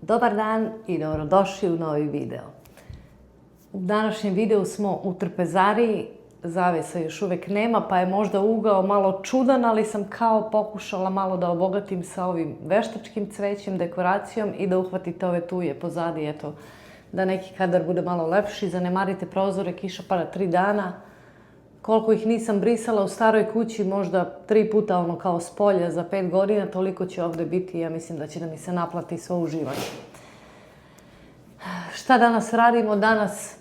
Dobar dan i dobrodošli u novi video. U današnjem videu smo u trpezariji, zavesa još uvek nema, pa je možda ugao malo čudan, ali sam kao pokušala malo da obogatim sa ovim veštačkim cvećem, dekoracijom i da uhvatite ove tuje pozadi, eto, da neki kadar bude malo lepši. Zanemarite prozore, kiša pada 3 dana. Koliko ih nisam brisala u staroj kući, možda 3 puta ono kao s polja za 5 godina, toliko će ovde biti i ja mislim da će da mi se naplati svo uživanje. Šta danas radimo? Danas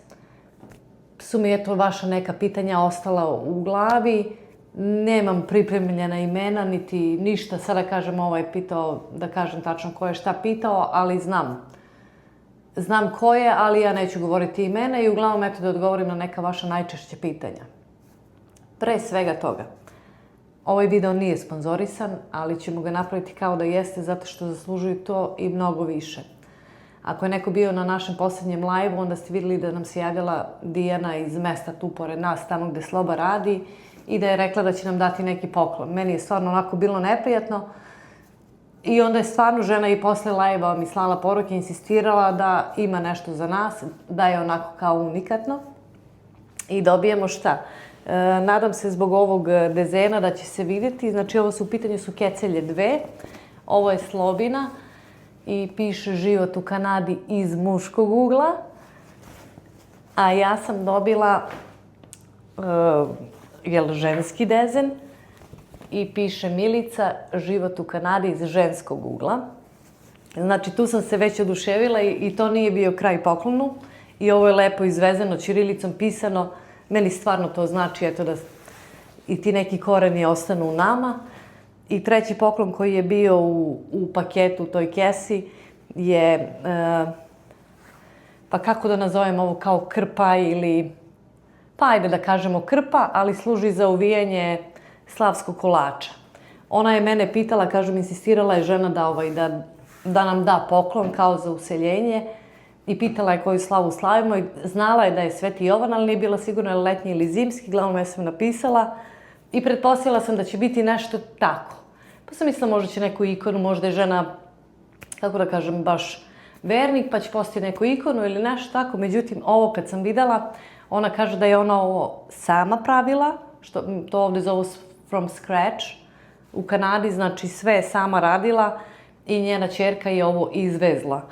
su mi eto vaša neka pitanja ostala u glavi. Nemam pripremljena imena, niti ništa. Sada kažem ovo je pitao, da kažem tačno ko je šta pitao, ali znam. Znam ko je, ali ja neću govoriti imena i uglavnom eto da odgovorim na neka vaša najčešća pitanja. Pre svega toga, ovaj video nije sponzorisan, ali ćemo ga napraviti kao da jeste zato što zaslužuju to i mnogo više. Ako je neko bio na našem posljednjem live-u, onda ste vidjeli da nam se javila Dijana iz mesta tu pored nas, tamo gde Sloba radi, i da je rekla da će nam dati neki poklon. Meni je stvarno onako bilo neprijatno i onda je stvarno žena i posle live-a mi slala poruke, insistirala da ima nešto za nas, da je onako kao unikatno i dobijemo šta? Nadam se zbog ovog dezena da će se vidjeti. Znači ovo su u pitanju su kecelje 2. Ovo je Slobina i piše život u Kanadi iz muškog ugla. A ja sam dobila ženski dezen i piše Milica život u Kanadi iz ženskog ugla. Znači tu sam se već oduševila i to nije bio kraj poklonu. I ovo je lepo izvezeno, ćirilicom pisano. Meni stvarno to znači eto da i ti neki koreni ostanu u nama. I treći poklon koji je bio u paketu, u toj kesi, je, pa kako da nazovem ovo, kao krpa ili, pa ajde da kažemo krpa, ali služi za uvijanje slavskog kolača. Ona je mene pitala, kažem, insistirala je žena da nam da poklon kao za useljenje. I pitala je koju slavu slavimo i znala je da je Sveti Jovan, ali nije bila sigurna je letnji ili zimski, glavno ja sam napisala i pretpostavila sam da će biti nešto tako. Pa sam mislila možda će neku ikonu, možda je žena, kako da kažem, baš vernik, pa će postaviti neku ikonu ili nešto tako. Međutim, ovo kad sam videla, ona kaže da je ona ovo sama pravila, što to ovde zovu from scratch, u Kanadi, znači sve je sama radila i njena ćerka je ovo izvezla.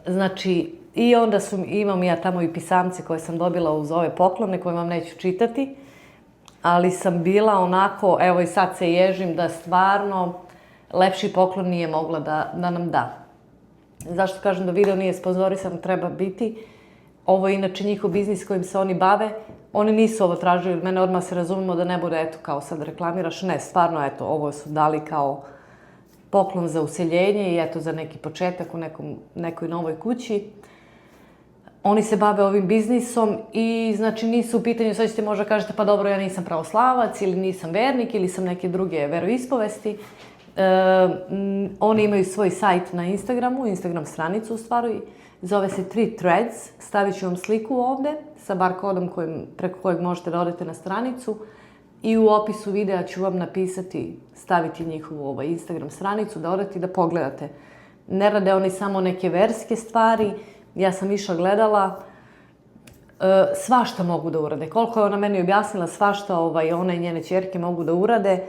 Znači, i onda imam ja tamo i pisamce koje sam dobila uz ove poklone koje vam neću čitati, ali sam bila onako, evo i sad se ježim da stvarno lepši poklon nije mogla da nam da. Zašto kažem da video nije sponzorisan, treba biti. Ovo je inače njihov biznis kojim se oni bave. Oni nisu ovo tražili od mene, odmah se razumemo da ne bude eto kao sad reklamiraš. Ne, stvarno eto, ovo su dali kao poklon za useljenje i eto za neki početak u nekoj novoj kući. Oni se bave ovim biznisom i znači nisu u pitanju, sad ćete možda kažete pa dobro ja nisam pravoslavac ili nisam vernik ili sam neke druge veroispovesti. Oni imaju svoj sajt na Instagramu, Instagram stranicu u stvari, zove se 3 Threads, stavit ću vam sliku ovde sa bar kodom preko kojeg možete da odete na stranicu. I u opisu videa ću vam napisati, staviti njihovu Instagram stranicu, da odete i da pogledate. Ne rade oni samo neke verske stvari, ja sam išla gledala, svašta mogu da urade. Koliko je ona meni objasnila, svašta ona i njene ćerke mogu da urade.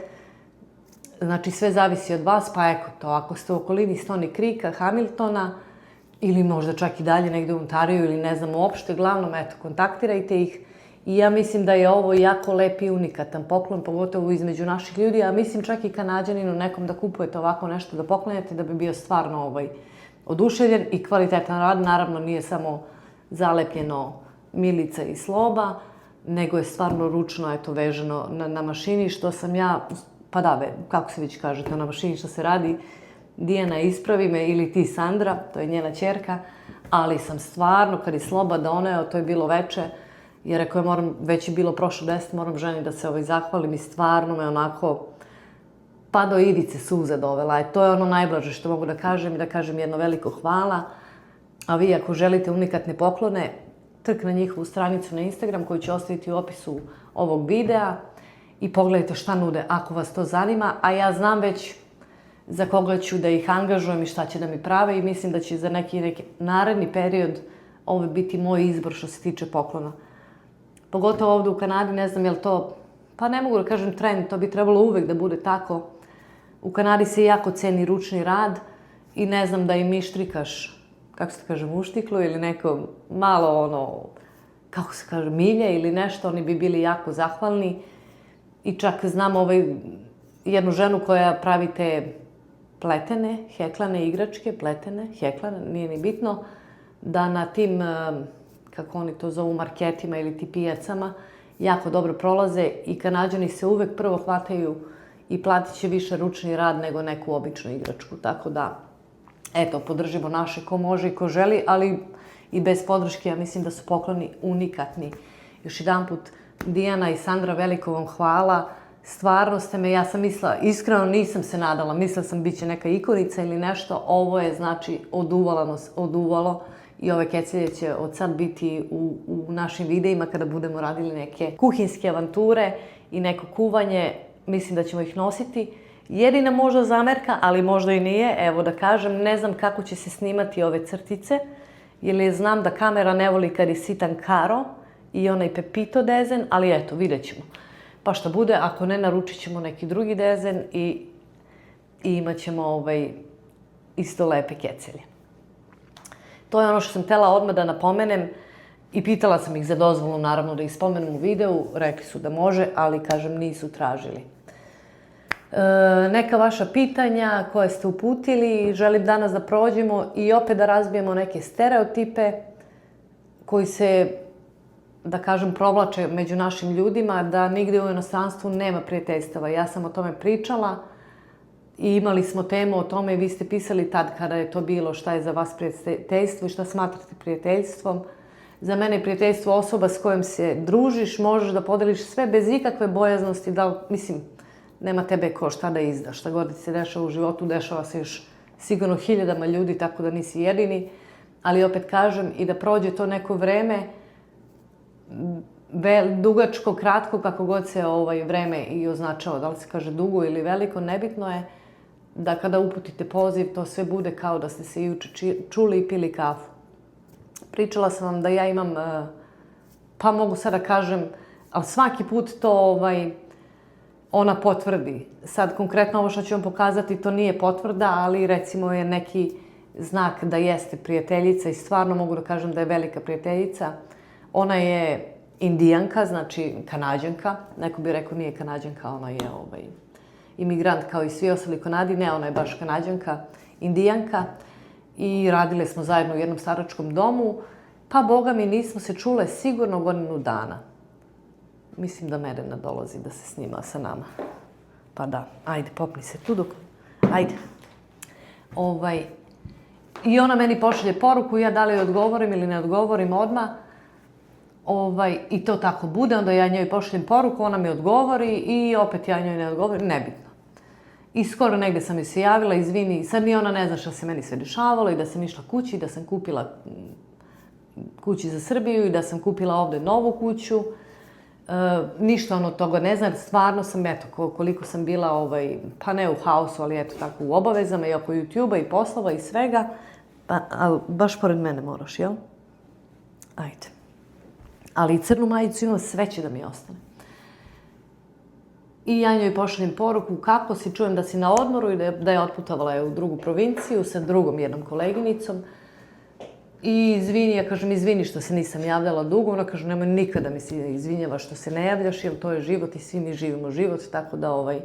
Znači sve zavisi od vas, pa to, ako ste u okolini Stony Creeka, Hamiltona, ili možda čak i dalje negde u Ontariju ili ne znam uopšte, glavnom kontaktirajte ih. I ja mislim da je ovo jako lep i unikatan poklon, pogotovo između naših ljudi, a mislim čak i Kanađaninu nekom da kupujete ovako nešto da poklonjate, da bi bio stvarno oduševljen i kvalitetan rad. Naravno nije samo zalepljeno Milica i Sloba, nego je stvarno ručno veženo na mašini, što sam ja, pa da, kako se već kažete, na mašini što se radi, Dijana ispravi me ili ti Sandra, to je njena ćerka, ali sam stvarno, kad je Sloba doneo, to je bilo veče, jer ako već je bilo prošlo 10, moram ženi da se zahvalim i stvarno me onako pa do ivice suza dovela. To je ono najblaže što mogu da kažem i da kažem jedno veliko hvala. A vi ako želite unikatne poklone, trk na njihovu stranicu na Instagram koju ću ostaviti u opisu ovog videa i pogledajte šta nude ako vas to zanima. A ja znam već za koga ću da ih angažujem i šta će da mi prave i mislim da će za neki naredni period ovo biti moj izbor što se tiče poklona. Pogotovo ovde u Kanadi, ne znam je li to, pa ne mogu da kažem trend, to bi trebalo uvek da bude tako. U Kanadi se jako ceni ručni rad i ne znam da im mištrikaš, kako se kažem, uštiklu ili neko malo kako se kaže, milje ili nešto, oni bi bili jako zahvalni. I čak znam jednu ženu koja pravi te pletene, heklane igračke, heklane, nije ni bitno, da na tim, kako oni to zovu, marketima ili ti pijacama, jako dobro prolaze i Kanađani se uvek prvo hvataju i platit će više ručni rad nego neku običnu igračku. Tako da, eto, podržimo naše ko može i ko želi, ali i bez podrške, ja mislim da su pokloni unikatni. Još jedan put, Dijana i Sandra, veliko vam hvala. Stvarno ste me, ja sam mislila, iskreno nisam se nadala, mislila sam bit će neka ikonica ili nešto. Ovo je, znači, oduvalo i ove kecelje će od sad biti u našim videima kada budemo radili neke kuhinske avanture i neko kuvanje. Mislim da ćemo ih nositi. Jedina možda zamerka, ali možda i nije, evo da kažem, ne znam kako će se snimati ove crtice, jer znam da kamera ne voli kad je sitan karo i onaj Pepito dezen, ali eto, vidjet ćemo. Pa šta bude, ako ne, naručit ćemo neki drugi dezen i imat ćemo isto lepe kecelje. To je ono što sam htela odmah da napomenem i pitala sam ih za dozvolu, naravno, da ih spomenem u videu. Rekli su da može, ali, kažem, nisu tražili. Neka vaša pitanja koje ste uputili, želim danas da prođemo i opet da razbijemo neke stereotipe koji se, da kažem, provlače među našim ljudima, da nigde u inostranstvu nema prijateljstava. Ja sam o tome pričala i imali smo temu o tome i vi ste pisali tad kada je to bilo šta je za vas prijateljstvo i šta smatrate prijateljstvom. Za mene je prijateljstvo osoba s kojom se družiš, možeš da podeliš sve bez ikakve bojaznosti, mislim, nema tebe ko šta da izdaš. Šta god se dešava u životu, dešava se još sigurno hiljadama ljudi, tako da nisi jedini. Ali opet kažem, i da prođe to neko vreme, dugačko, kratko, kako god se vreme i označava, da li se kaže dugo ili veliko, nebitno je da kada uputite poziv, to sve bude kao da ste se juče čuli i pili kafu. Pričala sam vam da ja imam, pa mogu sad da kažem, ali svaki put to ona potvrdi. Sad, konkretno ovo što ću vam pokazati, to nije potvrda, ali recimo je neki znak da jeste prijateljica i stvarno mogu da kažem da je velika prijateljica. Ona je Indijanka, znači Kanađanka. Neko bi rekao nije Kanađanka, ona je imigrant kao i svi ostali Kanadi. Ne, ona je baš Kanađanka, Indijanka. I radile smo zajedno u jednom staračkom domu. Pa, boga mi, nismo se čule sigurno godinu dana. Mislim da Merena dolazi da se snima sa nama. Pa da, ajde, popni se tu dok... Ajde. I ona meni pošalje poruku, ja da li odgovorim ili ne odgovorim odmah. I to tako bude, onda ja njoj pošaljem poruku, ona mi odgovori i opet ja njoj ne odgovorim, nebitno. I skoro negde sam joj se javila, izvini, sad ni ona ne zna šta se meni sve dešavalo i da sam išla kući, da sam kupila kući za Srbiju i da sam kupila ovde novu kuću. Ništa ono toga ne znam, stvarno sam, eto, koliko sam bila, pa ne u haosu, ali eto tako u obavezama i oko YouTube-a i poslova i svega. Ali baš pored mene moraš, jel? Ajde. Ali i crnu majicu imam, sve će da mi ostane. I ja njoj pošaljem poruku kako si, čujem da si na odmoru i da je otputovala u drugu provinciju sa drugom jednom koleginicom. I izvini, ja kažem, izvini što se nisam javljala dugo. Ona kaže, nemoj nikada mi se izvinjava što se ne javljaš, jer to je život i svi mi živimo život, tako da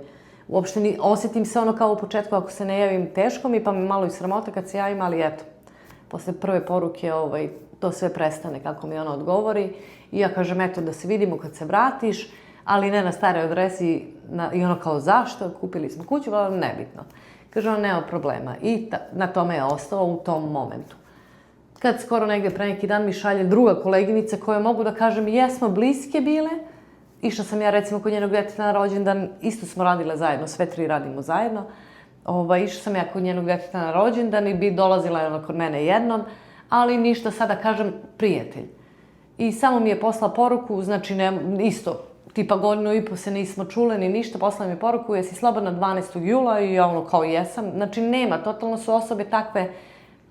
uopšte osjetim se ono kao u početku, ako se ne javim, teško mi, pa me malo i sramota kad se javim, ali eto, posle prve poruke to sve prestane kako mi ona odgovori. I ja kažem, eto, da se vidimo kad se vratiš, ali ne na staroj adresi. I ono kao, zašto? Kupili smo kuću, ali nebitno. Kaže, ona, nema problema. I na tome je ostao u tom momentu. Kad skoro negde pre neki dan mi šalje druga koleginica koja mogu da kažem jesmo bliske bile. Išla sam ja recimo kod njenog deteta na rođendan, isto smo radile zajedno, sve tri radimo zajedno. Išla sam ja kod njenog deteta na rođendan i bi dolazila je ona kod mene jednom, ali ništa, sada kažem prijatelj. I samo mi je poslala poruku, znači isto, tipa godinu i po se nismo čule ni ništa, poslala mi poruku, jesi slobodna 12. jula i ja ono kao jesam. Znači nema, totalno su osobe takve,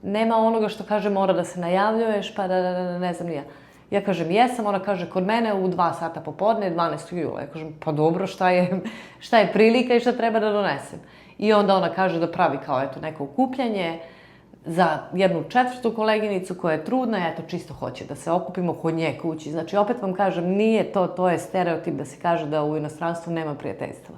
nema onoga što kaže mora da se najavljuješ, pa da ne znam ni ja. Ja kažem jesam, ona kaže kod mene u 2 sata popodne, 12. jula. Ja kažem pa dobro, šta je prilika i šta treba da donesem. I onda ona kaže da pravi kao eto neko okupljanje za jednu 4. koleginicu koja je trudna i eto čisto hoće da se okupimo kod nje kući. Znači opet vam kažem, nije to je stereotip da se kaže da u inostranstvu nema prijateljstva.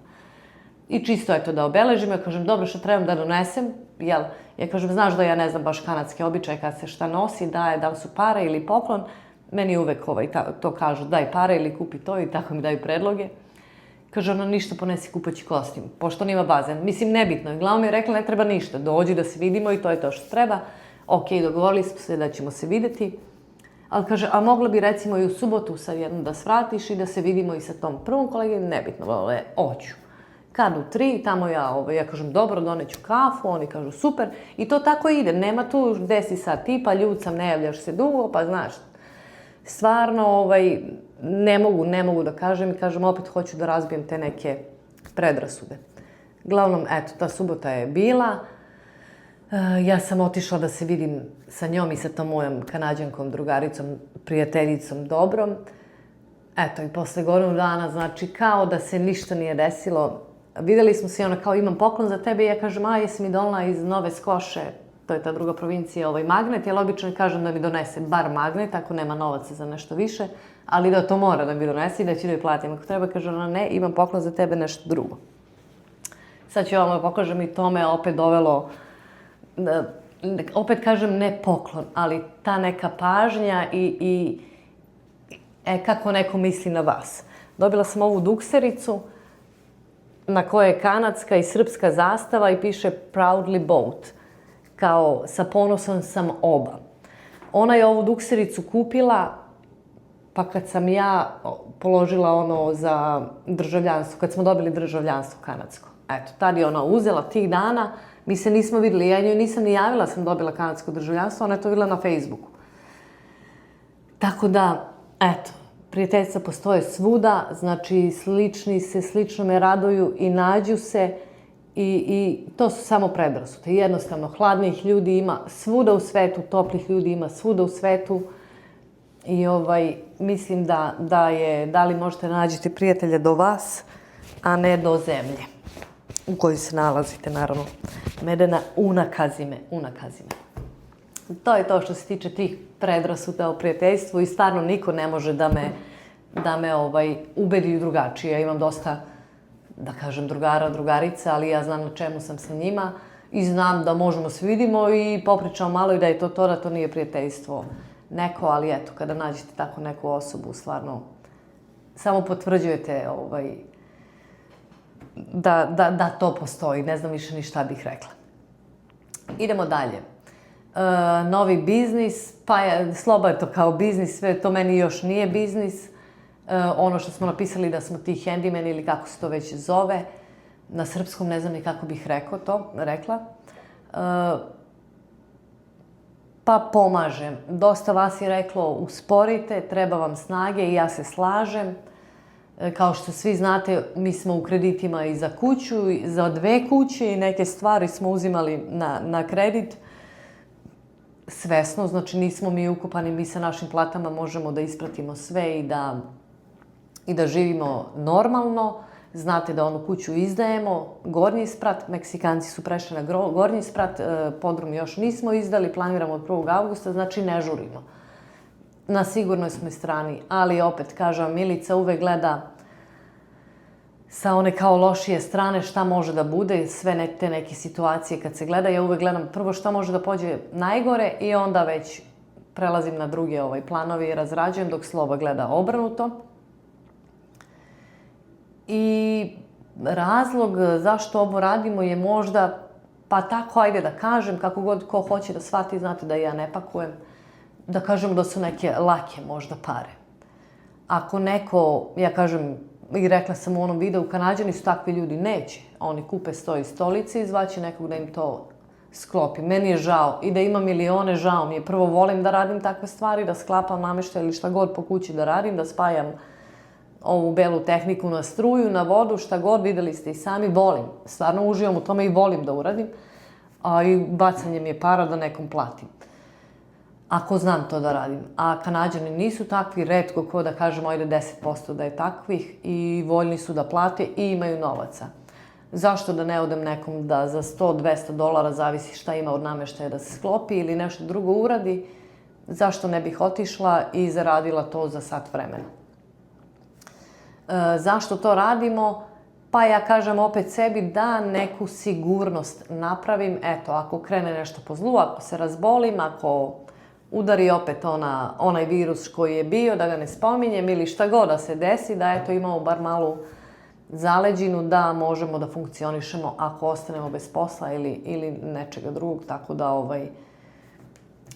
I čisto eto da obeležim, ja kažem dobro što trebam da donesem, jel? Ja kažem znaš da ja ne znam baš kanadske običaje kad se šta nosi, da li su pare ili poklon. Meni uvek to kažu, daj pare ili kupi to i tako mi daju predloge. Kaže ona, ništa, ponesi kupaći kostim, pošto nima bazen. Mislim, nebitno je. Glavom mi je rekla, ne treba ništa, dođi da se vidimo i to je to što treba. Ok, dogovorili smo se da ćemo se videti. Ali kaže, a mogla bi recimo i u subotu sad jednom da svratiš i da se vidimo i sa tom prvom koleginom, nebitno, hoću. Kad u 3, tamo ja kažem, dobro, doneću kafu, oni kažu, super. I to tako ide, nema tu gde si sad ti, pa ljud sam, ne javljaš se dugo, pa znaš. Stvarno, ne mogu da kažem i kažem, opet hoću da razbijem te neke predrasude. Glavnom, eto, ta subota je bila. Ja sam otišla da se vidim sa njom i sa tom mojom Kanađankom, drugaricom, prijateljicom dobrom. Eto, i posle godinu dana, znači, kao da se ništa nije desilo. Videli smo se i ona kao, imam poklon za tebe i ja kažem, jesi mi donela iz Nove Skoše, to je ta druga provincija, magnet, jer obično kažem da mi donese bar magnet, ako nema novaca za nešto više, ali da to mora da mi donese i da ću da joj platim. Ako treba, kaže ona, ne, imam poklon za tebe, nešto drugo. Sad ću vam pokažem i to me opet dovelo, opet kažem ne poklon, ali ta neka pažnja i kako neko misli na vas. Dobila sam ovu duksericu na kojoj je kanadska i srpska zastava i piše Proudly Both. Kao sa ponosom sam oba. Ona je ovu duksericu kupila, pa kad sam ja položila za državljanstvo, kad smo dobili državljanstvo kanadsko. Eto, tad je ona uzela tih dana, mi se nismo videli, ja njoj nisam ni javila sam dobila kanadsko državljanstvo, ona je to videla na Facebooku. Tako da, eto, prijateljstva postoje svuda, znači slični se, slično me raduju i nađu se. I to su samo predrasude. Jednostavno, hladnih ljudi ima svuda u svetu, toplih ljudi ima svuda u svetu. I mislim da li možete nađiti prijatelja do vas, a ne do zemlje u kojoj se nalazite, naravno. Medena unakazime. To je to što se tiče tih predrasuda o prijateljstvu i stvarno niko ne može da me ubedi drugačije. Ja imam dosta, da kažem, drugara, drugarica, ali ja znam na čemu sam sa njima i znam da možemo se vidimo i popričamo malo i da je to da to nije prijateljstvo neko, ali eto, kada nađete tako neku osobu, stvarno, samo potvrđujete da to postoji, ne znam više ni šta bih rekla. Idemo dalje. Novi biznis, pa je slabo je to kao biznis, sve to meni još nije biznis. Ono što smo napisali da smo ti handyman ili kako se to već zove, na srpskom ne znam ni kako bih rekla. Pa pomažem. Dosta vas je reklo usporite, treba vam snage i ja se slažem. Kao što svi znate, mi smo u kreditima i za kuću, za 2 kuće i neke stvari smo uzimali na kredit. Svesno, znači nismo mi ukopani, mi sa našim platama možemo da ispratimo sve i da živimo normalno. Znate da onu kuću izdajemo, gornji sprat, Meksikanci su prešli na gornji sprat, podrum još nismo izdali, planiramo od 1. avgusta, znači ne žurimo. Na sigurnoj smo strani, ali opet, kažem, Milica uvek gleda sa one kao lošije strane šta može da bude, sve te neke situacije kad se gleda, ja uvek gledam prvo šta može da pođe najgore i onda već prelazim na druge planovi i razrađujem dok Sloba gleda obrnuto. I razlog zašto ovo radimo je možda, pa tako, ajde da kažem, kako god ko hoće da shvati, znate da ja ne pakujem, da kažem da su neke lake možda pare. Ako neko, ja kažem, i rekla sam u onom videu, Kanađani su takvi ljudi, neće. Oni kupe sto i stolice i zvaće nekog da im to sklopi. Meni je žao i da imam milione, žao mi je. Prvo volim da radim takve stvari, da sklapam nameštaj ili šta god po kući da radim, da spajam ovu belu tehniku na struju, na vodu, šta god, videli ste i sami, volim. Stvarno uživam u tome i volim da uradim. A i bacanje mi je para da nekom platim. Ako znam to da radim. A Kanađani nisu takvi, retko ko da kažemo, ajde 10% da je takvih i voljni su da plate i imaju novaca. Zašto da ne odem nekom da za $100-200, zavisi šta ima od nameštaja da se sklopi ili nešto drugo uradi, zašto ne bih otišla i zaradila to za sat vremena. Zašto to radimo? Pa ja kažem opet sebi da neku sigurnost napravim. Eto, ako krene nešto po zlu, ako se razbolim, ako udari opet onaj virus koji je bio, da ga ne spominjem, ili šta god da se desi, da eto imamo bar malu zaleđinu da možemo da funkcionišemo ako ostanemo bez posla ili nečega drugog. Tako da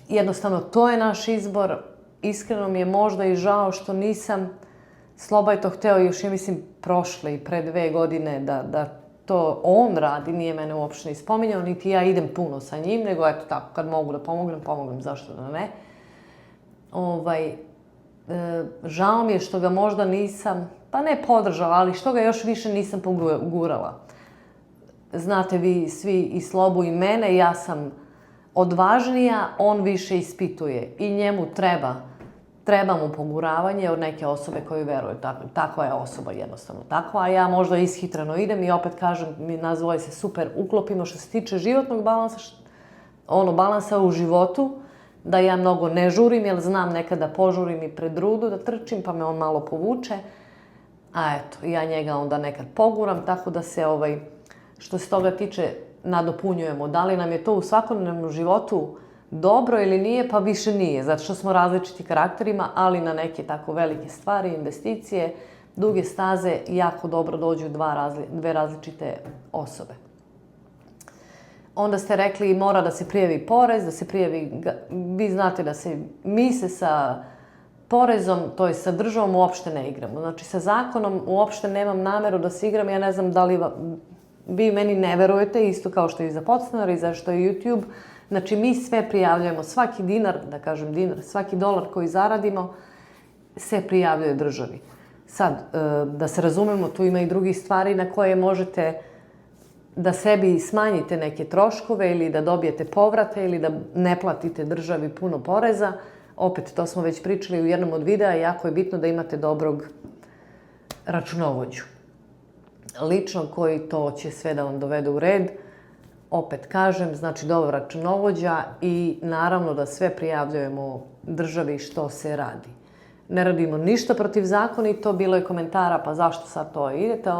jednostavno to je naš izbor. Iskreno mi je možda i žao što nisam, Sloba je to hteo još, ja mislim, prošle i pre 2 godine da to on radi, nije mene uopšte ni spominjao, niti ja idem puno sa njim, nego eto tako, kad mogu da pomognem, zašto da ne. Žao mi je što ga možda nisam, pa ne podržala, ali što ga još više nisam pogurala. Znate vi svi i Slobu i mene, ja sam odvažnija, on više ispituje i njemu treba mu poguravanje od neke osobe koju veruje. Takva je osoba jednostavno takva, a ja možda ishitreno idem i opet kažem, mi nas dvoje se super uklopimo što se tiče životnog balansa, balansa u životu, da ja mnogo ne žurim, jer znam nekada požurim i pred rudu da trčim, pa me on malo povuče, a eto, ja njega onda nekad poguram, tako da se, što se toga tiče, nadopunjujemo. Da li nam je to u svakodnevnom životu dobro ili nije, pa više nije, zato što smo različiti karakterima, ali na neke tako velike stvari, investicije, duge staze, jako dobro dođu dve različite osobe. Onda ste rekli mora da se prijavi porez, da se prijavi, vi znate da mi se sa porezom, to je sa državom, uopšte ne igramo. Znači sa zakonom uopšte nemam nameru da se igram, ja ne znam da li vi meni ne verujete, isto kao što i za podstanar i za što je YouTube. Znači mi sve prijavljujemo, svaki dinar, da kažem dinar, svaki dolar koji zaradimo se prijavljuje državi. Sad, da se razumemo, tu ima i drugih stvari na koje možete da sebi smanjite neke troškove ili da dobijete povrate ili da ne platite državi puno poreza. Opet, to smo već pričali u jednom od videa, jako je bitno da imate dobrog računovođu. Lično koji to će sve da vam dovede u red. Opet kažem, znači dobar računovođa i naravno da sve prijavljujemo državi što se radi. Ne radimo ništa protivzakonito, bilo je komentara pa zašto sad to idete,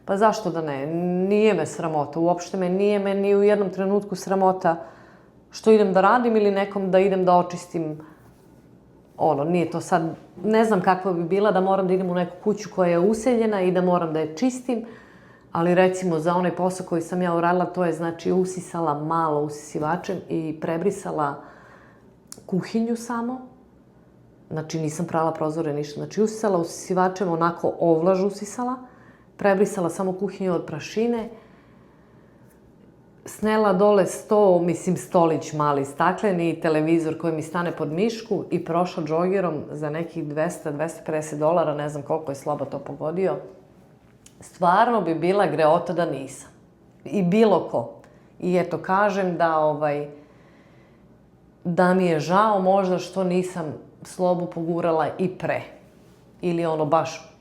pa zašto da ne, nije me sramota, uopšte nije me ni u jednom trenutku sramota što idem da radim ili nekom da idem da očistim, nije to sad, ne znam kakva bi bila da moram da idem u neku kuću koja je useljena i da moram da je čistim, ali recimo za onaj posao koji sam ja uradila, to je znači usisala malo usisivačem i prebrisala kuhinju samo. Znači nisam prala prozore, ništa. Znači usisala usisivačem, onako ovlaž usisala, prebrisala samo kuhinju od prašine, snela dole stolić mali stakleni i televizor koji mi stane pod mišku i prošla džogerom za nekih $200-250, ne znam koliko je Sloba to pogodio. Stvarno bi bila greota da nisam. I bilo ko. I eto, kažem da mi je žao možda što nisam Slobu pogurala i pre. Ili baš,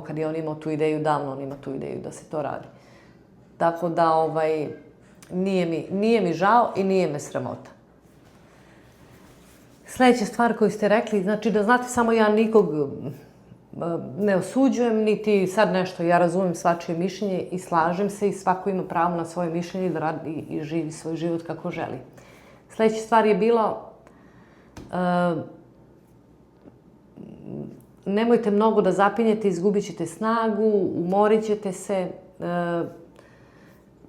kad je on imao tu ideju, davno on ima tu ideju da se to radi. Tako da, nije mi žao i nije me sramota. Sljedeća stvar koju ste rekli, znači da znate, samo ja nikog ne osuđujem, niti sad nešto, ja razumem svačije mišljenje i slažem se i svako ima pravo na svoje mišljenje da radi i živi svoj život kako želi. Sljedeća stvar je bilo, nemojte mnogo da zapinjete, izgubit ćete snagu, umorit ćete se,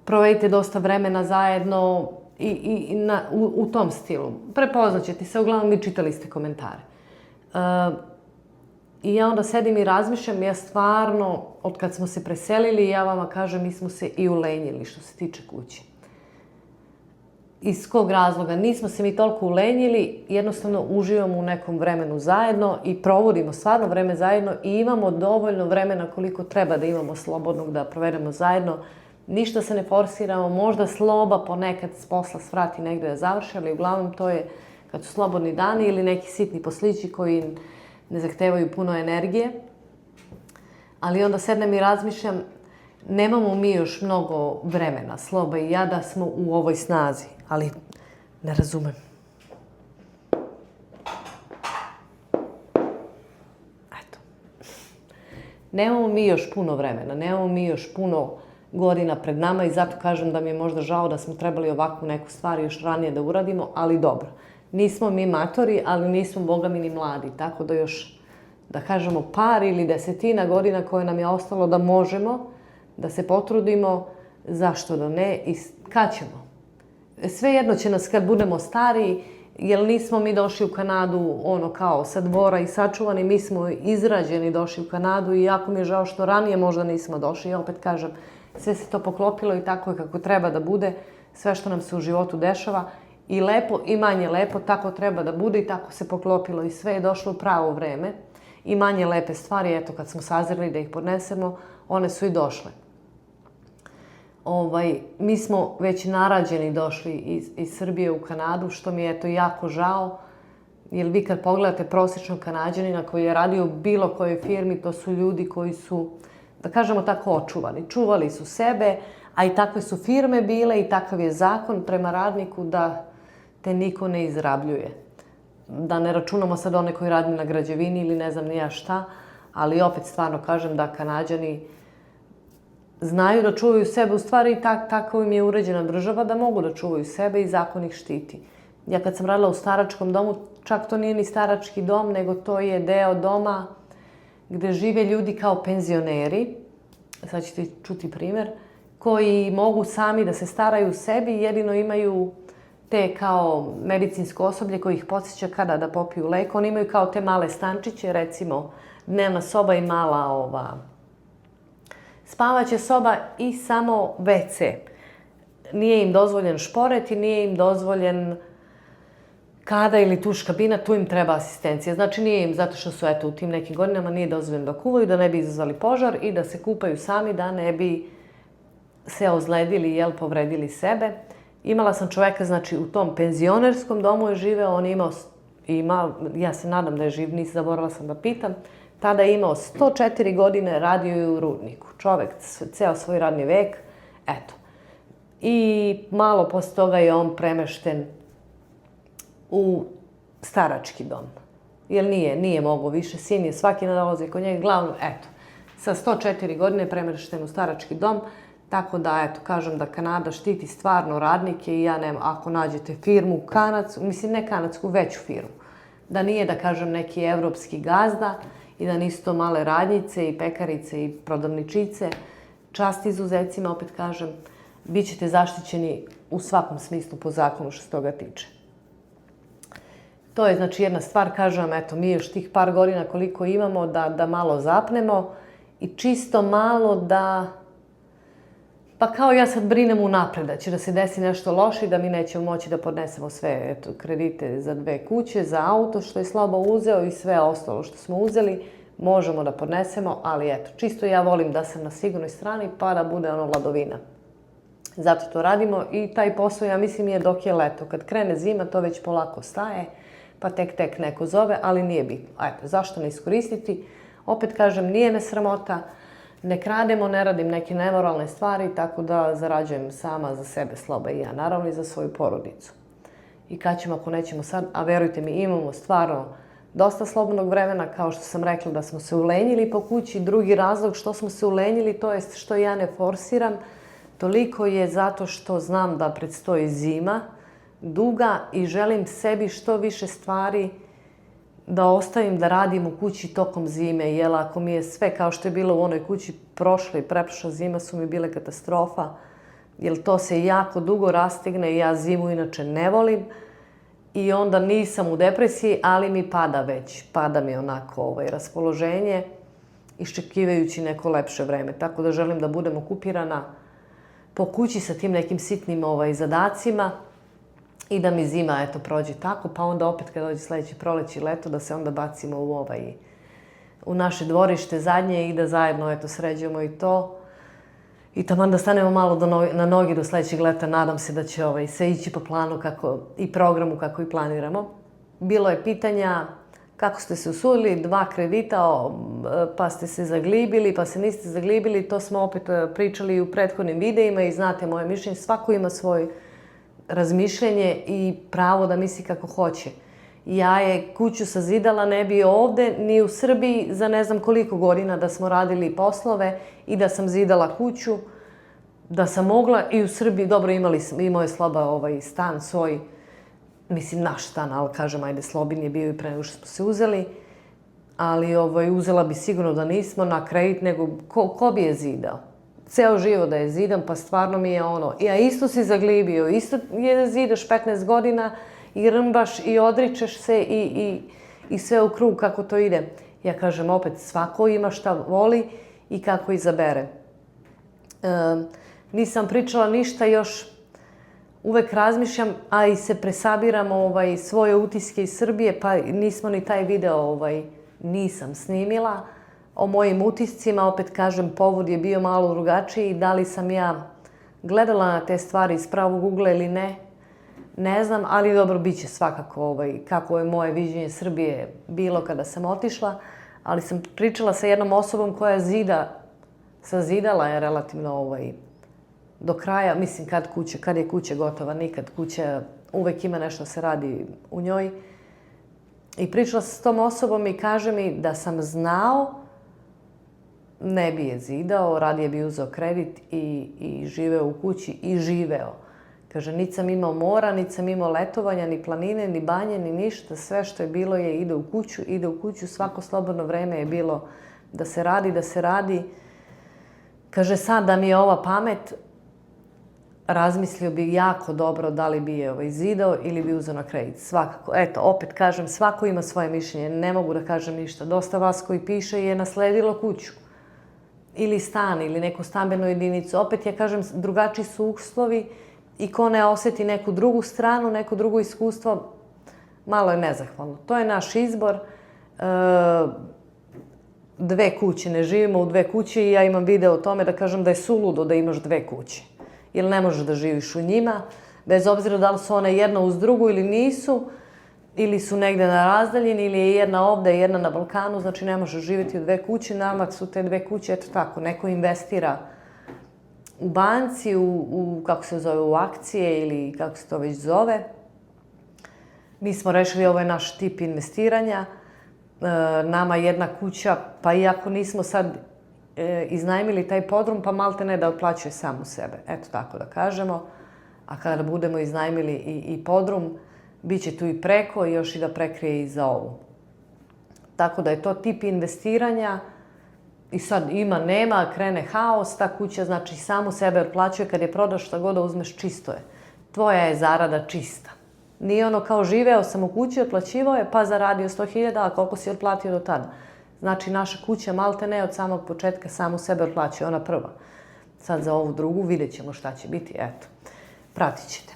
provedite dosta vremena zajedno i u tom stilu. Prepoznat ćete se, uglavnom i čitali ste komentare. I ja onda sedim i razmišljam, ja stvarno, od kad smo se preselili, ja vama kažem, mi smo se i ulenjili što se tiče kuće. Iz kog razloga? Nismo se mi toliko ulenjili, jednostavno uživamo u nekom vremenu zajedno i provodimo stvarno vreme zajedno i imamo dovoljno vremena koliko treba da imamo slobodnog da provedemo zajedno. Ništa se ne forsiramo, možda Sloba ponekad s posla svrati negde da završi, ali uglavnom to je kad su slobodni dani ili neki sitni poslići koji ne zahtevaju puno energije. Ali onda sednem i razmišljam, nemamo mi još mnogo vremena, Sloba i ja, da smo u ovoj snazi, ali ne razumem. Eto. Nemamo mi još puno vremena, nemamo mi još puno godina pred nama i zato kažem da mi je možda žao da smo trebali ovakvu neku stvar još ranije da uradimo, ali dobro. Nismo mi matori, ali nismo, boga mi, ni mladi, tako da još, da kažemo, par ili desetina godina koje nam je ostalo da možemo, da se potrudimo, zašto da ne i kad ćemo. Svejedno će nas kad budemo stariji, jer nismo mi došli u Kanadu ono kao sa dvora i sačuvani, mi smo izrađeni došli u Kanadu i jako mi je žao što ranije možda nismo došli. I opet kažem, sve se to poklopilo i tako je kako treba da bude, sve što nam se u životu dešava i lepo i manje lepo, tako treba da bude i tako se poklopilo i sve je došlo u pravo vreme. I manje lepe stvari, eto kad smo sazreli da ih podnesemo, one su i došle. Mi smo već narađeni došli iz Srbije u Kanadu, što mi je eto jako žao, jer vi kad pogledate prosječnog Kanađanina koji je radio u bilo kojoj firmi, to su ljudi koji su, da kažemo tako, očuvani. Čuvali su sebe, a i takve su firme bile i takav je zakon prema radniku da te niko ne izrabljuje. Da ne računamo sad one koji radi na građevini ili ne znam ni ja šta, ali opet stvarno kažem da Kanađani znaju da čuvaju sebe, u stvari tako im je uređena država da mogu da čuvaju sebe i zakon ih štiti. Ja kad sam radila u staračkom domu, čak to nije ni starački dom, nego to je deo doma gde žive ljudi kao penzioneri, sad ćete čuti primer, koji mogu sami da se staraju o sebi, jedino imaju te kao medicinsko osoblje koji ih podsjeća kada da popiju lek. Oni imaju kao te male stančiće, recimo dnevna soba i mala spavaća soba i samo WC. Nije im dozvoljen šporet i nije im dozvoljen kada ili tuš kabina, tu im treba asistencija. Znači nije im, zato što su eto u tim nekim godinama, nije dozvoljeno da kuvaju, da ne bi izazvali požar i da se kupaju sami, da ne bi se ozledili, povredili sebe. Imala sam čoveka, znači u tom penzionerskom domu je živeo, on ima, ja se nadam da je živ, nisam, zaboravila sam da pitam, tada je imao 104 godine, radio je u rudniku. Čovek ceo svoj radni vek, eto. I malo posle toga je on premešten u starački dom. Jer nije mogao više, sin je svaki dan dolazi kod njega, glavno, eto, sa 104 godine premešten u starački dom, tako da, eto, kažem da Kanada štiti stvarno radnike i ja nema, ako nađete firmu kanadsku, mislim ne kanadsku, veću firmu, da nije, da kažem, neki evropski gazda i da nisu to male radnjice i pekarice i prodavničice, čast izuzecima, opet kažem, bit ćete zaštićeni u svakom smislu po zakonu što se toga tiče. To je, znači, jedna stvar, kažem, eto, mi još tih par godina koliko imamo da malo zapnemo i čisto malo da, pa kao ja sad brinem unapred da će da se desi nešto loše i da mi nećemo moći da podnesemo sve, eto, kredite za 2 kuće, za auto što je Sloba uzeo i sve ostalo što smo uzeli, možemo da podnesemo, ali eto, čisto ja volim da sam na sigurnoj strani pa da bude ono vladovina. Zato to radimo i taj posao, ja mislim, je dok je leto. Kad krene zima, to već polako staje, pa tek neko zove, ali nije bitno. Eto, zašto ne iskoristiti? Opet kažem, nije me sramota, ne krademo, ne radim neke nemoralne stvari, tako da zarađujem sama za sebe, Sloba i ja, naravno i za svoju porodicu. I kad ćemo, ako nećemo sad, a verujte mi, imamo stvarno dosta slobodnog vremena, kao što sam rekla da smo se ulenjili po kući. Drugi razlog što smo se ulenjili, to jest što ja ne forsiram, toliko je zato što znam da predstoji zima, duga i želim sebi što više stvari da ostavim da radim u kući tokom zime, jer ako mi je sve kao što je bilo u onoj kući prošla i preprošla zima su mi bile katastrofa, jer to se jako dugo rastigne i ja zimu inače ne volim i onda nisam u depresiji, ali mi pada mi onako raspoloženje iščekivajući neko lepše vreme, tako da želim da budem okupirana po kući sa tim nekim sitnim zadacima i da mi zima, eto, prođe tako, pa onda opet kad dođe sledeće proleće i leto, da se onda bacimo u naše dvorište zadnje i da zajedno, eto, sređujemo i to. I taman da stanemo malo na nogi do sledećeg leta, nadam se da će sve ići po planu i programu kako i planiramo. Bilo je pitanja kako ste se usudili, 2 kredita, pa ste se zaglibili, pa se niste zaglibili. To smo opet pričali u prethodnim videima i znate moje mišljenje. Svako ima svoje razmišljenje i pravo da misli kako hoće. Ja je kuću sazidala, ne bi ovde, ni u Srbiji, za ne znam koliko godina da smo radili poslove i da sam zidala kuću, da sam mogla i u Srbiji, dobro, imao je Sloba stan svoj, mislim naš stan, ali kažem, ajde, Slobin je bio i pre nego što smo se uzeli, ali uzela bi sigurno da nismo na kredit, nego ko bi je zidao? Ceo život da je zidan, pa stvarno mi je ja isto si zaglibio, isto je zidaš 15 godina, i rmbaš i odričeš se i sve u krug kako to ide. Ja kažem opet, svako ima šta voli i kako izabere. Nisam pričala ništa još, uvek razmišljam, a i se presabiram svoje utiske iz Srbije, pa nismo ni taj video nisam snimila. O mojim utiscima, opet kažem, povod je bio malo drugačiji. Da li sam ja gledala na te stvari iz pravog ugla ili ne, ne znam, ali dobro, bit će svakako kako je moje viđenje Srbije bilo kada sam otišla, ali sam pričala sa jednom osobom koja sazidala je relativno do kraja, mislim kad je kuća gotova, nikad kuća, uvek ima nešto se radi u njoj. I pričala sam s tom osobom i kaže mi da sam znao, ne bi je zidao, radije bi uzeo kredit i živeo u kući i živeo. Kaže, niti sam imao mora, niti sam imao letovanja, ni planine, ni banje, ni ništa. Sve što je bilo ide u kuću. Svako slobodno vreme je bilo da se radi. Kaže, sad da mi je ova pamet, razmislio bi jako dobro da li bi je zidao ili bi uzeo na kredit. Svakako. Eto, opet kažem, svako ima svoje mišljenje. Ne mogu da kažem ništa. Dosta vas koji piše je nasledilo kuću. Ili stan, ili neku stambenu jedinicu. Opet ja kažem, drugačiji su uslovi. I ko ne oseti neku drugu stranu, neko drugo iskustvo, malo je nezahvalno. To je naš izbor. 2 kuće, ne živimo u 2 kuće i ja imam video o tome da kažem da je suludo da imaš 2 kuće. Jer ne možeš da živiš u njima, bez obzira da li su one jedna uz drugu ili nisu, ili su negde na razdaljini, ili je jedna ovde, jedna na Balkanu, znači ne možeš živjeti u 2 kuće. Nama su te 2 kuće, eto tako, neko investira u banci, kako se zove, u akcije ili kako se to već zove. Mi smo rešili, ovo je naš tip investiranja. Nama jedna kuća, pa iako nismo sad iznajmili taj podrum, pa malte ne da otplaćuje samu sebe. Eto tako da kažemo. A kada budemo iznajmili i podrum, bit će tu i preko, još i da prekrije i za ovu. Tako da je to tip investiranja. I sad ima, nema, krene haos, ta kuća znači samu sebe otplaćuje, kad je prodaš šta god da uzmeš, čisto je. Tvoja je zarada čista. Nije ono kao živeo sam u kući, otplaćivao je, pa zaradio 100.000, a koliko si otplatio do tada. Znači naša kuća malte ne od samog početka samu sebe otplaćuje, ona prva. Sad za ovu drugu vidjet ćemo šta će biti, eto. Pratit ćete.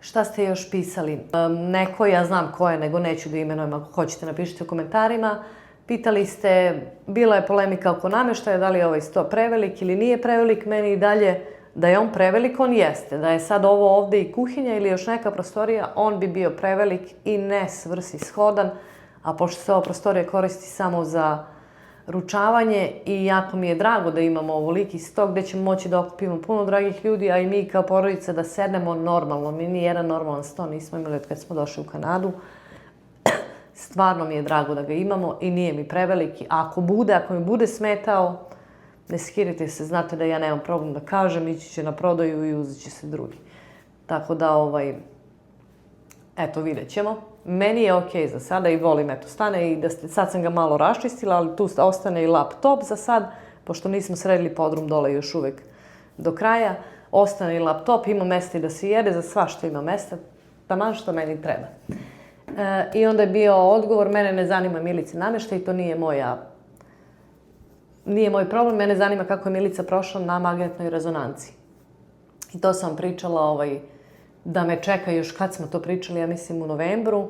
Šta ste još pisali? Neko, ja znam ko je, nego neću da imenujem, ako hoćete napišite u komentarima. Pitali ste, bila je polemika oko namještaja, da li je ovaj sto prevelik ili nije prevelik. Meni i dalje da je on prevelik, on jeste. Da je sad ovo ovde i kuhinja ili još neka prostorija, on bi bio prevelik i ne svrsishodan. A pošto se ova prostorija koristi samo za ručavanje i jako mi je drago da imamo ovoliki sto gde ćemo moći da okupimo puno dragih ljudi, a i mi kao porodica da sednemo normalno. Mi ni jedan normalan sto nismo imali od kad smo došli u Kanadu. Stvarno mi je drago da ga imamo i nije mi preveliki. A ako mi bude smetao, ne skirite se, znate da ja nemam problem da kažem, ići će na prodaju i uzet će se drugi. Tako da, eto, vidjet ćemo. Meni je okej za sada i volim, eto, stane i sad sam ga malo raščistila, ali tu ostane i laptop za sad, pošto nismo sredili podrum dole još uvek do kraja. Ostane i laptop, ima mesta i da se jede, za svašta ima mesta, taman što meni treba. I onda je bio odgovor, mene ne zanima Milica namještaj, to nije moj problem, mene zanima kako je Milica prošla na magnetnoj rezonanci. I to sam pričala da me čeka još kad smo to pričali, ja mislim u novembru,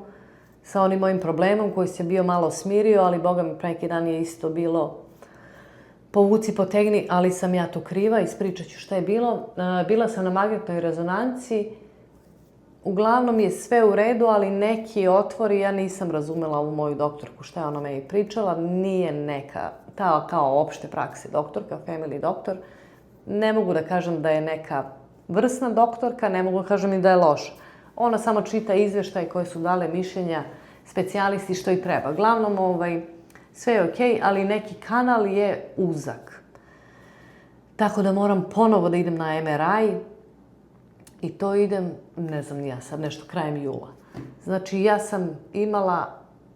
sa onim mojim problemom koji se bio malo smirio, ali boga mi pre neki dan je isto bilo povuci, potegni, ali sam ja tu kriva, ispričat ću šta je bilo. Bila sam na magnetnoj rezonanci, uglavnom je sve u redu, ali neki otvori, ja nisam razumela ovu moju doktorku šta je ona meni pričala, nije neka, ta kao opšte prakse doktorka, family doktor. Ne mogu da kažem da je neka vrsna doktorka, ne mogu da kažem ni da je loša. Ona samo čita izveštaj koje su dale mišljenja specijalisti što i treba. Glavnom, sve je okej, ali neki kanal je uzak. Tako da moram ponovo da idem na MRI i to idem, ne znam ni ja sad, nešto krajem jula. Znači, ja sam imala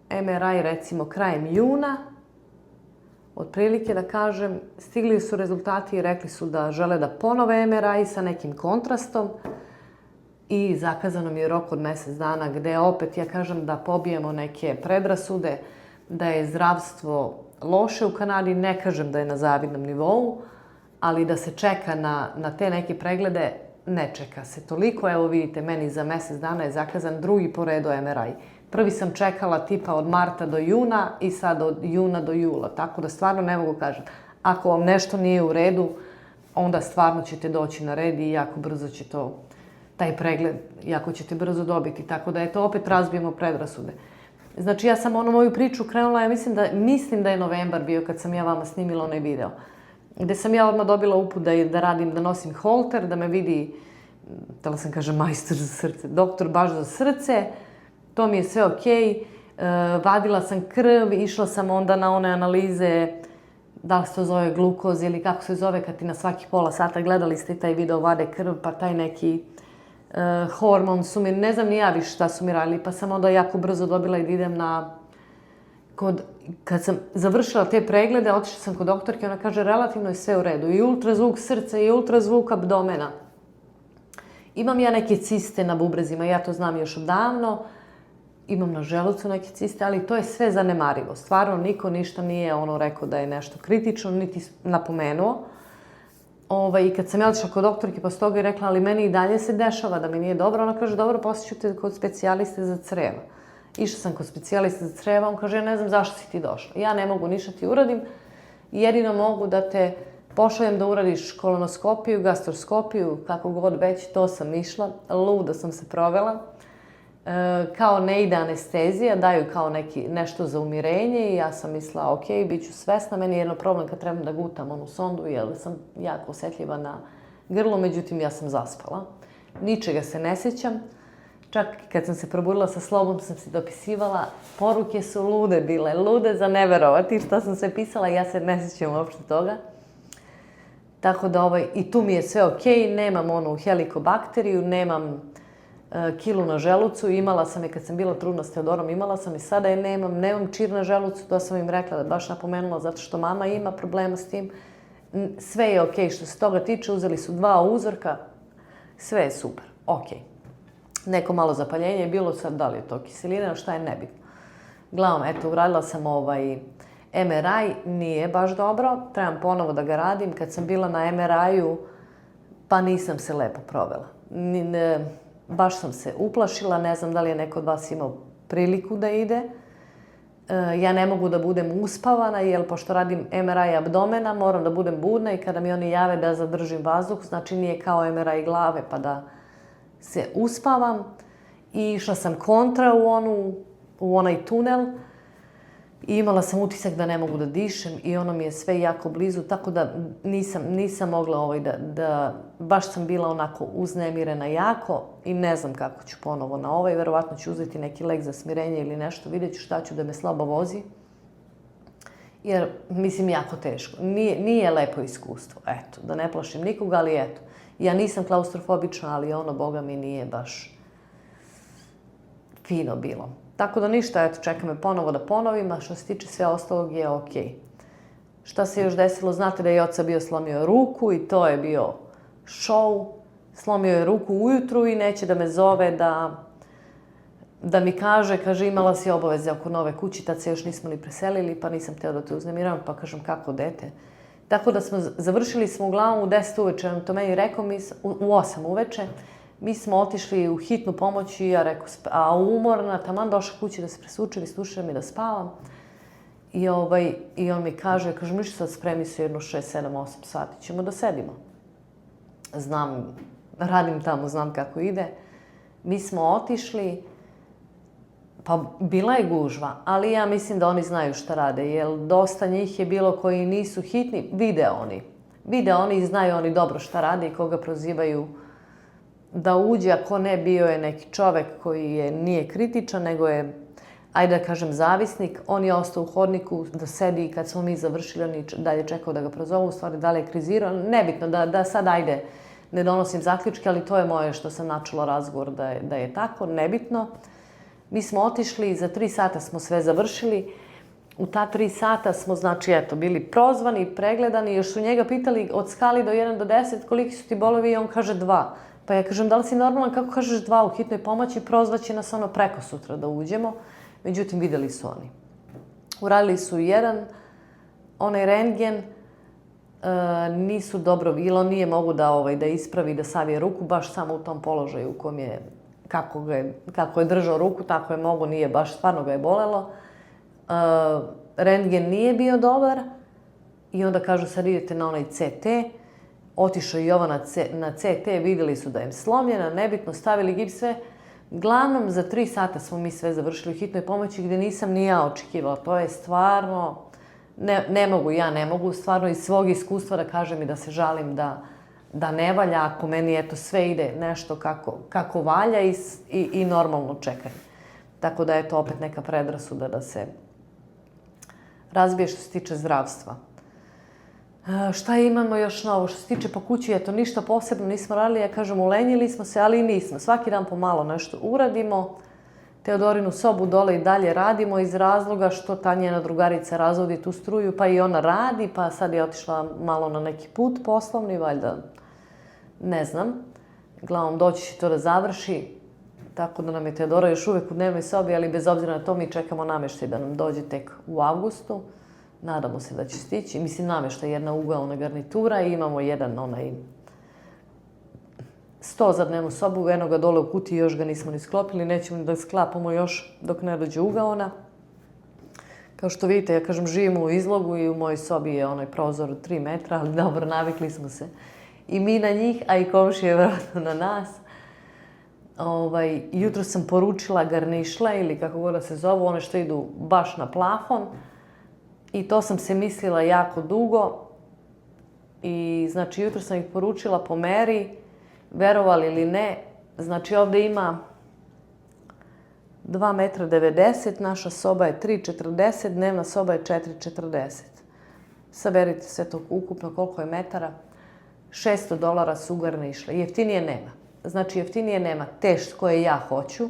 MRI recimo krajem juna, otprilike da kažem, stigli su rezultati i rekli su da žele da ponove MRI sa nekim kontrastom i zakazano mi je rok od mjesec dana gde opet ja kažem da pobijemo neke predrasude, da je zdravstvo loše u Kanadi, ne kažem da je na zavidnom nivou, ali da se čeka na te neke preglede, ne čeka se toliko. Evo vidite, meni za mjesec dana je zakazan drugi po redu MRI. Prvi sam čekala tipa od marta do juna i sad od juna do jula, tako da stvarno ne mogu kažem. Ako vam nešto nije u redu, onda stvarno ćete doći na red i jako brzo će to, taj pregled, jako ćete brzo dobiti. Tako da eto, opet razbijemo predrasude. Znači, ja sam onu moju priču krenula, ja mislim da je novembar bio kad sam ja vama snimila onaj video. Gde sam ja odmah dobila uput da radim, da nosim holter, da me vidi, htjela sam kažem majstor za srce, doktor baš za srce. To mi je sve okej. Vadila sam krv, išla sam onda na one analize, da li se to zove glukoz ili kako se zove kad ti na svaki pola sata, gledali ste taj video, vade krv, pa taj neki hormon su mi, ne znam ni ja više šta su mi radili, pa sam onda jako brzo dobila i da idem kad sam završila te preglede, otišla sam kod doktorke, ona kaže relativno je sve u redu, i ultrazvuk srca i ultrazvuk abdomena. Imam ja neke ciste na bubrezima, ja to znam još odavno, imam na želucu neke ciste, ali to je sve zanemarivo. Stvarno, niko ništa nije rekao da je nešto kritično, niti napomenuo. I kad sam ja otišla kod doktorke posle toga i rekla, ali meni i dalje se dešava da mi nije dobro, ona kaže, dobro, posjeću te kod specijaliste za creva. Išla sam kod specijaliste za creva, on kaže, ja ne znam zašto si ti došla. Ja ne mogu ništa ti uradim, jedino mogu da te pošaljem da uradiš kolonoskopiju, gastroskopiju, kako god već, to sam išla, ludo sam se provela. Kao ne ide anestezija, daju kao nešto za umirenje i ja sam mislila, ok, bit ću svesna, meni je jedno problem kad trebam da gutam onu sondu, jer sam jako osjetljiva na grlo, međutim ja sam zaspala. Ničega se ne sjećam, čak kad sam se probudila sa slobom sam si dopisivala, poruke su lude bile, lude za neverovati šta sam sve pisala, ja se ne sjećam uopšte toga. Tako da i tu mi je sve ok, nemam onu helikobakteriju, nemam kilu na želucu, imala sam je kad sam bila trudna s Teodorom, imala sam i sada je nemam čir na želucu, to sam im rekla da baš napomenula zato što mama ima problema s tim. Sve je okej što se toga tiče, uzeli su 2 uzorka, sve je super, okej. Neko malo zapaljenje je bilo, sad da li je to kiselina, šta je nebitno. Uglavnom, eto, uradila sam MRI, nije baš dobro, trebam ponovo da ga radim. Kad sam bila na MRI-u, pa nisam se lepo provela. Baš sam se uplašila, ne znam da li je neko od vas imao priliku da ide. Ja ne mogu da budem uspavana, jer pošto radim MRI abdomena, moram da budem budna i kada mi oni jave da zadržim vazduh, znači nije kao MRI glave pa da se uspavam. I išla sam kontra u onaj tunel i imala sam utisak da ne mogu da dišem i ono mi je sve jako blizu, tako da nisam mogla baš sam bila onako uznemirena jako i ne znam kako ću ponovo na verovatno ću uzeti neki lek za smirenje ili nešto, vidjet ću šta ću da me slabo vozi, jer mislim jako teško, nije lepo iskustvo, eto, da ne plašim nikoga, ali eto, ja nisam klaustrofobična, ali boga mi nije baš fino bilo. Tako da ništa, eto, čeka me ponovo da ponovim, a što se tiče sve ostalog je okej. Šta se još desilo? Znate da je oca bio slomio ruku i to je bio show. Slomio je ruku ujutru i neće da me zove da mi kaže, imala si obaveze oko nove kući, tad se još nismo ni preselili, pa nisam htjela da te uznemiravam, pa kažem kako dete. Tako da završili smo uglavnom u 10 uveče, on to meni rekao, u 8 uveče. Mi smo otišli u hitnu pomoć i ja rekao, a umorna, taman došla kući da se presučem, istušujem i da spavam. I on mi kaže, ništa sad spremi se jedno 6, 7, 8 sati, ćemo da sedimo. Znam, radim tamo, znam kako ide. Mi smo otišli, pa bila je gužva, ali ja mislim da oni znaju šta rade, jer dosta njih je bilo koji nisu hitni, vide oni. Vide oni i znaju oni dobro šta rade i koga prozivaju da uđe, ako ne, bio je neki čovek koji nije kritičan, nego je, ajde da kažem, zavisnik. On je ostao u hodniku da sedi i kad smo mi završili, on je dalje čekao da ga prozovu, u stvari dalje je krizirao. Nebitno da sad, ajde, ne donosim zaključke, ali to je moje što sam načula razgovor da je tako, nebitno. Mi smo otišli, za 3 sata smo sve završili. U ta 3 sata smo, znači, eto, bili prozvani, pregledani, još su njega pitali od skali do 1 do 10 koliki su ti bolovi i on kaže 2. Pa ja kažem, da li si normalan, kako kažeš 2 u hitnoj pomoći, prozvaće nas ono preko sutra da uđemo. Međutim, videli su oni. Uradili su onaj rentgen, nisu dobro, ili on nije mogu da ispravi, da savije ruku, baš samo u tom položaju u kom je, kako je držao ruku, tako je mogo, nije baš, stvarno ga je bolelo. Rentgen nije bio dobar i onda kažu, sad idete na onaj CT. Otišao i Jovan na CT, vidjeli su da je slomljena, nebitno, stavili gips, sve. Glavnom, za 3 sata smo mi sve završili u hitnoj pomoći gdje nisam ni ja očekivala. To je stvarno, ne mogu stvarno iz svog iskustva da kažem i da se žalim da ne valja, ako meni eto sve ide nešto kako valja i normalno čekanje. Tako da je to opet neka predrasuda da se razbije što se tiče zdravstva. Šta imamo još novo? Što se tiče po kući, eto, ništa posebno nismo radili. Ja kažem, ulenjili smo se, ali i nismo. Svaki dan pomalo nešto uradimo. Teodorinu sobu dole i dalje radimo iz razloga što ta njena drugarica razvodi tu struju, pa i ona radi, pa sad je otišla malo na neki put poslovni, valjda, ne znam. Glavom doći će to da završi, tako da nam je Teodora još uvek u dnevnoj sobi, ali bez obzira na to mi čekamo namještaj da nam dođe tek u avgustu. Nadamo se da će stići. Mislim, namještaj je jedna ugaona garnitura i imamo jedan onaj sto za dnevnu sobu, eno ga dole u kutiji, još ga nismo ni sklopili, nećemo ni da sklapamo još dok ne dođe ugaona. Kao što vidite, ja kažem, živimo u izlogu i u mojoj sobi je onaj prozor od 3 metra, ali dobro, navikli smo se i mi na njih, a i komšije vjerojatno na nas. Jutro sam poručila garnišle ili kako god da se zovu, one što idu baš na plafon. I to sam se mislila jako dugo. I znači jutro sam ih poručila po meri, verovali ili ne. Znači ovdje ima 2,90 m, naša soba je 3,40, dnevna soba je 4,40. Saberite sve to ukupno koliko je metara. $600 su garnišle. Jeftinije nema. Znači jeftinije nema te koje ja hoću.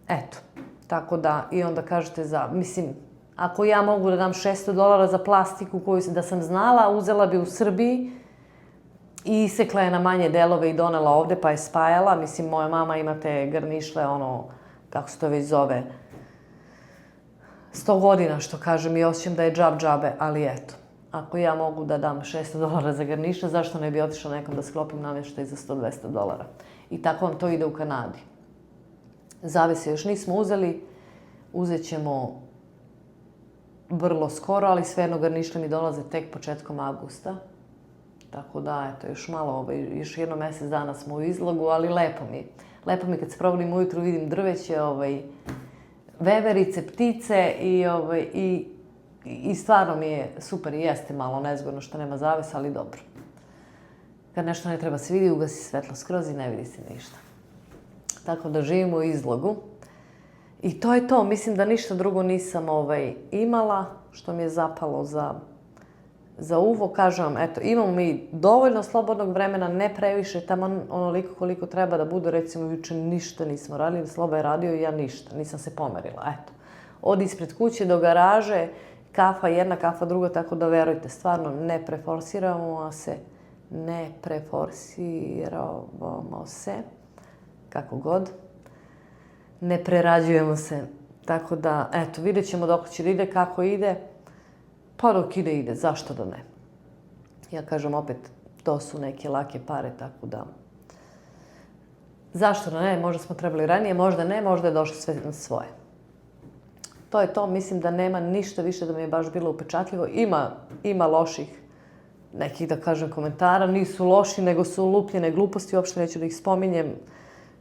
Eto, tako da i onda kažete mislim, ako ja mogu da dam $600 za plastiku koju da sam znala, uzela bi u Srbiji i isekla je na manje delove i donela ovde pa je spajala. Mislim, moja mama ima te garnišle, kako se to već zove, 100 godina, što kažem, i osjećam da je džabe, ali eto. Ako ja mogu da dam $600 za garnišle, zašto ne bi otišla nekom da sklopim namještaj za $100-200? I tako vam to ide u Kanadi. Zavese još nismo uzeli, uzet ćemo vrlo skoro, ali svejedno garnišle mi dolaze tek početkom avgusta. Tako da, eto, još malo, još jedno mjesec dana smo u izlogu, ali lepo mi. Lepo mi kad se probudim ujutru, vidim drveće, veverice, ptice i stvarno mi je super i jeste malo nezgodno što nema zavesa, ali dobro. Kad nešto ne treba se vidi, ugasi svetlo skroz i ne vidi se ništa. Tako da živimo u izlogu. I to je to. Mislim da ništa drugo nisam imala što mi je zapalo za uvo. Kažem vam, eto, imamo mi dovoljno slobodnog vremena, ne previše, tamo onoliko koliko treba da bude. Recimo, juče ništa nismo radili, Sloba je radio i ja ništa, nisam se pomerila, eto. Od ispred kuće do garaže, kafa jedna, kafa druga, tako da verujte, stvarno ne preforsiramo se, kako god. Ne prerađujemo se, tako da, eto, vidjet ćemo dok će da ide, kako ide, pa dok ide, zašto da ne. Ja kažem opet, to su neke lake pare, tako da Zašto da ne? Možda smo trebali ranije, možda ne, možda je došlo sve na svoje. To je to, mislim da nema ništa više da mi je baš bilo upečatljivo. Ima loših nekih, da kažem, komentara. Nisu loši, nego su lupljene gluposti, uopšte neću da ih spominjem.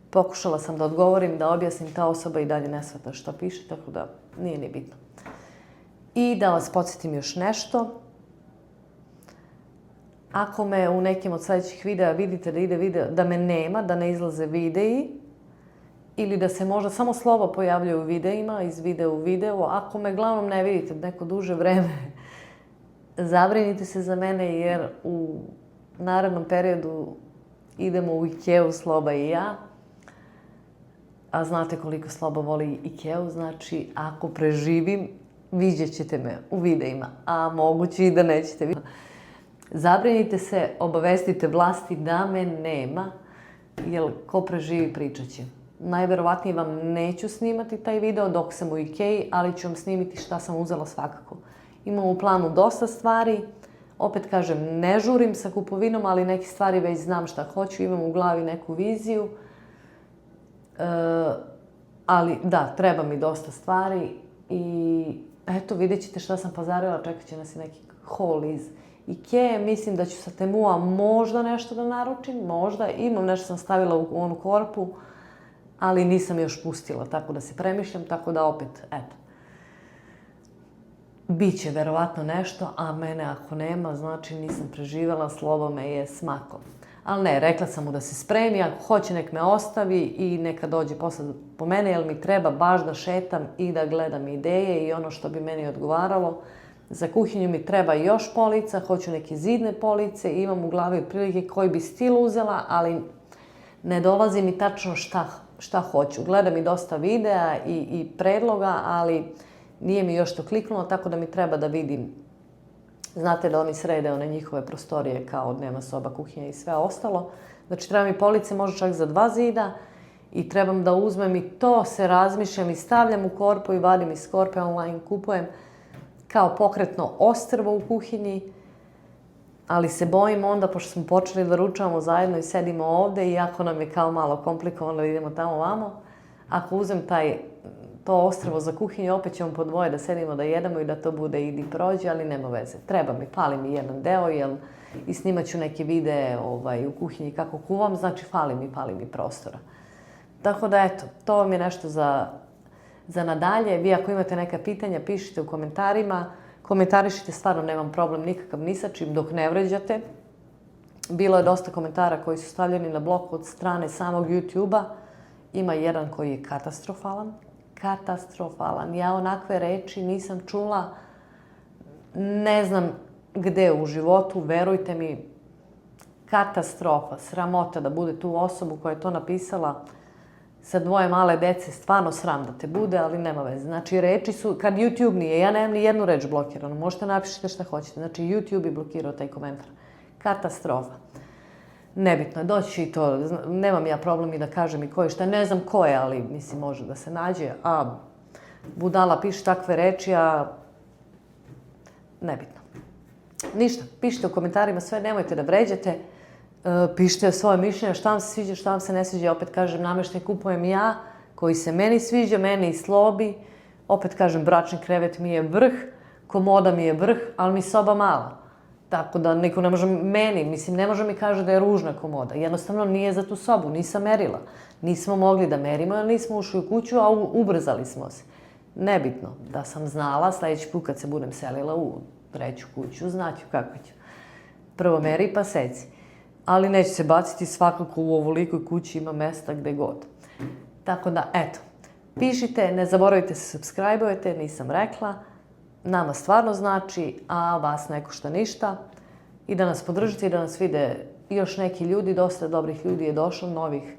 Pokušala sam da odgovorim, da objasnim, ta osoba i dalje ne shvata šta piše, tako da nije ni bitno. I da vas podsjetim još nešto. Ako me u nekim od sledećih videa vidite da ide video, da me nema, da ne izlaze videi, ili da se možda samo slovo pojavljuje u videima, iz videa u video, ako me glavnom ne vidite neko duže vreme, zabrinite se za mene jer u narednom periodu idemo u Ikeu, Sloba i ja. A znate koliko Sloba voli Ikeu, znači ako preživim, vidjet ćete me u videima, a moguće i da nećete vidjeti. Zabrinite se, obavestite vlasti da me nema, jer ko preživi pričat će. Najverovatnije vam neću snimati taj video dok sam u Ikeji, ali ću vam snimiti šta sam uzela svakako. Imam u planu dosta stvari, opet kažem, ne žurim sa kupovinom, ali neke stvari već znam šta hoću, imam u glavi neku viziju. Ali da, treba mi dosta stvari i eto, vidjet ćete šta sam pazarila, čekat će nas i neki haul iz Ikea. Mislim da ću sa Temua možda nešto da naručim, možda. Imam nešto sam stavila u onu korpu, ali nisam još pustila, tako da se premišljam, tako da opet, eto. Biće verovatno nešto, a mene ako nema, znači nisam preživjela, Slobo me je smaklo. Ali ne, rekla sam mu da se spremi, ako hoće nek me ostavi i neka dođe posle po mene, jer mi treba baš da šetam i da gledam ideje i ono što bi meni odgovaralo. Za kuhinju mi treba još polica, hoću neke zidne police, imam u glavi otprilike koji bi stil uzela, ali ne dolazi mi tačno šta hoću. Gledam i dosta videa i predloga, ali nije mi još to kliknulo, tako da mi treba da vidim. Znate da oni srede one njihove prostorije kao dnevna soba, kuhinja i sve ostalo. Znači treba mi police možda čak za 2 zida i trebam da uzmem i to se razmišljam i stavljam u korpu i vadim iz korpe, online kupujem kao pokretno ostrvo u kuhinji. Ali se bojim onda, pošto smo počeli da ručavamo zajedno i sedimo ovde, iako nam je kao malo komplikovano da idemo tamo vamo, ako uzem to ostrvo za kuhinju, opet ćemo po dvoje da sedimo da jedemo i da to bude idi prođe, ali nema veze. Treba mi, pali mi jedan deo, i snimat ću neke videe u kuhinji kako kuvam, znači pali mi prostora. Tako da eto, to vam je nešto za nadalje. Vi ako imate neka pitanja, pišite u komentarima. Komentarišite, stvarno nemam problem nikakav ni sa čim dok ne vređate. Bilo je dosta komentara koji su stavljeni na blok od strane samog YouTube-a. Ima jedan koji je katastrofalan. Katastrofalan. Ja onakve reči nisam čula, ne znam gde u životu, verujte mi, katastrofa, sramota da bude tu osobu koja je to napisala sa 2 male dece, stvarno sram da te bude, ali nema veze. Znači, reči su, kad YouTube nije, ja nemam ni jednu reč blokiranu, možete napišite šta hoćete. Znači, YouTube je blokirao taj komentar. Katastrofa. Nebitno je, doći će i to, nemam ja problem i da kažem i ko je šta, ne znam ko je, ali mislim može da se nađe, a budala piše takve reči, a nebitno. Ništa, pišite u komentarima sve, nemojte da vređate, pišite svoje mišljenje, šta vam se sviđa, šta vam se ne sviđa, opet kažem, nameštaj kupujem ja, koji se meni sviđa, meni i Slobi, opet kažem, bračni krevet mi je vrh, komoda mi je vrh, ali mi soba mala. Tako da niko ne može ne može mi kaže da je ružna komoda. Jednostavno nije za tu sobu, nisam merila. Nismo mogli da merimo jer nismo ušli u kuću, a ubrzali smo se. Nebitno, da sam znala, sledeći put kad se budem selila u 3. kuću, znaću kako ću. Prvo meri pa seci. Ali neću se baciti, svakako u ovolikoj kući ima mesta gde god. Tako da, eto, pišite, ne zaboravite se subscribe-ujete, nisam rekla. Nama stvarno znači, a vas ne košta ništa. I da nas podržite i da nas vide još neki ljudi, dosta dobrih ljudi je došlo, novih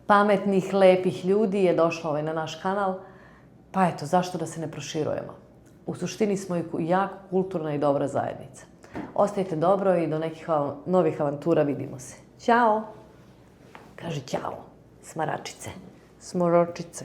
pametnih, lepih ljudi je došlo na naš kanal. Pa eto, zašto da se ne proširujemo? U suštini smo jako kulturna i dobra zajednica. Ostajte dobro i do nekih novih avantura vidimo se. Ćao! Kaže ćao, smaračice, smoročice.